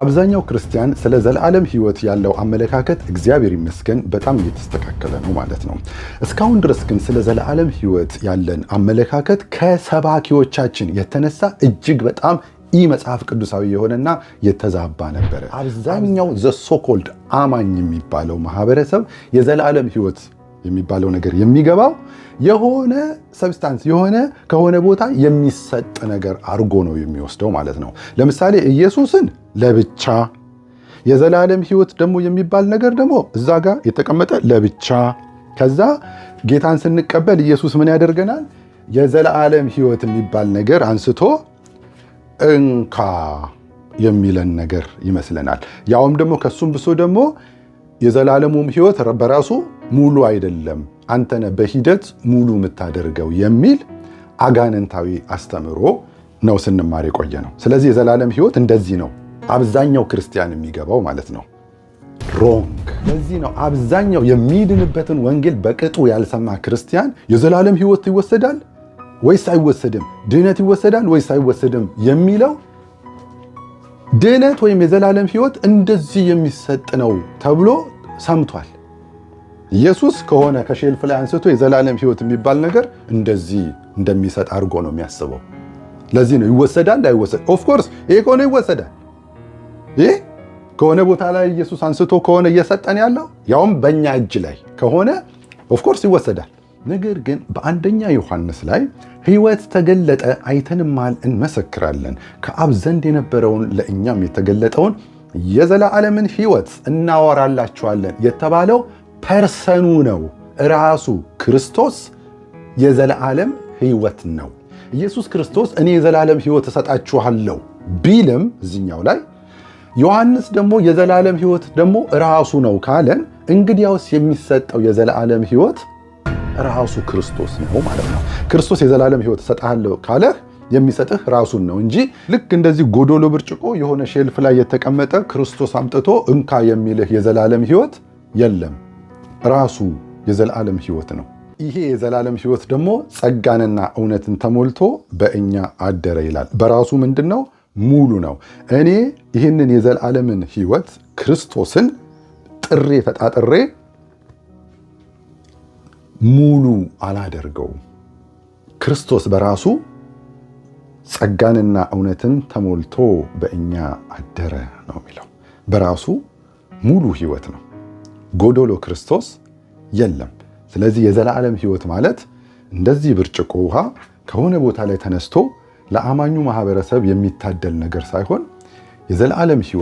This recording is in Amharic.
አብዛኛው ክርስቲያን ስለ ዘላለም ሕይወት ያለው አመለካከት እግዚአብሔር ይመስገን በጣም እየተስተካከለ ነው ማለት ነው። እስካሁን ድረስ ግን ስለ ዘላለም ሕይወት ያለን አመለካከት ከሰባኪዎቻችን የተነሳ እጅግ በጣም መጽሐፍ ቅዱሳዊ የሆነና የተዛባ ነበረ። አብዛኛው ዘሶኮልድ አማኝ የሚባለው ማህበረሰብ የዘላለም ሕይወት የሚባለው ነገር የሚገባው የሆነ ሰብስታንስ የሆነ ከሆነ ቦታ የሚሰጥ ነገር አድርጎ ነው የሚወስደው ማለት ነው። ለምሳሌ ኢየሱስን ለብቻ፣ የዘላለም ሕይወት ደግሞ የሚባል ነገር ደግሞ እዛ ጋር የተቀመጠ ለብቻ። ከዛ ጌታን ስንቀበል ኢየሱስ ምን ያደርገናል? የዘላለም ሕይወት የሚባል ነገር አንስቶ እንካ የሚለን ነገር ይመስለናል። ያውም ደግሞ ከሱም ብሶ ደግሞ የዘላለሙም ሕይወት በራሱ ሙሉ አይደለም፣ አንተነ በሂደት ሙሉ የምታደርገው የሚል አጋንንታዊ አስተምሮ ነው ስንማር የቆየ ነው። ስለዚህ የዘላለም ሕይወት እንደዚህ ነው አብዛኛው ክርስቲያን የሚገባው ማለት ነው። ሮንግ። ለዚህ ነው አብዛኛው የሚድንበትን ወንጌል በቅጡ ያልሰማ ክርስቲያን የዘላለም ሕይወት ይወሰዳል ወይስ አይወሰድም፣ ድህነት ይወሰዳል ወይስ አይወሰድም የሚለው ድህነት ወይም የዘላለም ሕይወት እንደዚህ የሚሰጥ ነው ተብሎ ሰምቷል። ኢየሱስ ከሆነ ከሼልፍ ላይ አንስቶ የዘላለም ሕይወት የሚባል ነገር እንደዚህ እንደሚሰጥ አድርጎ ነው የሚያስበው። ለዚህ ነው ይወሰዳል አይወሰድ። ኦፍ ኮርስ ይሄ ከሆነ ይወሰዳል። ይሄ ከሆነ ቦታ ላይ ኢየሱስ አንስቶ ከሆነ እየሰጠን ያለው ያውም በእኛ እጅ ላይ ከሆነ ኦፍ ኮርስ ይወሰዳል። ነገር ግን በአንደኛ ዮሐንስ ላይ ሕይወት ተገለጠ አይተንማል እንመሰክራለን፣ ከአብ ዘንድ የነበረውን ለእኛም የተገለጠውን የዘላለምን ሕይወት እናወራላችኋለን የተባለው ፐርሰኑ ነው። ራሱ ክርስቶስ የዘላለም ሕይወት ነው። ኢየሱስ ክርስቶስ እኔ የዘላለም ሕይወት እሰጣችኋለሁ ቢልም እዚኛው ላይ ዮሐንስ ደግሞ የዘላለም ሕይወት ደግሞ ራሱ ነው ካለን እንግዲያውስ የሚሰጠው የዘላለም ሕይወት ራሱ ክርስቶስ ነው ማለት ነው። ክርስቶስ የዘላለም ሕይወት እሰጥሃለሁ ካለህ የሚሰጥህ ራሱን ነው እንጂ ልክ እንደዚህ ጎዶሎ ብርጭቆ የሆነ ሼልፍ ላይ የተቀመጠ ክርስቶስ አምጥቶ እንካ የሚልህ የዘላለም ሕይወት የለም። ራሱ የዘላለም ሕይወት ነው። ይሄ የዘላለም ሕይወት ደግሞ ጸጋንና እውነትን ተሞልቶ በእኛ አደረ ይላል። በራሱ ምንድነው? ሙሉ ነው። እኔ ይህንን የዘላለምን ሕይወት ክርስቶስን ጥሬ ፈጣጥሬ ሙሉ አላደርገውም። ክርስቶስ በራሱ ጸጋንና እውነትን ተሞልቶ በእኛ አደረ ነው የሚለው። በራሱ ሙሉ ሕይወት ነው። ጎዶሎ ክርስቶስ የለም። ስለዚህ የዘላለም ሕይወት ማለት እንደዚህ ብርጭቆ ውሃ ከሆነ ቦታ ላይ ተነስቶ ለአማኙ ማህበረሰብ የሚታደል ነገር ሳይሆን የዘላለም ሕይወት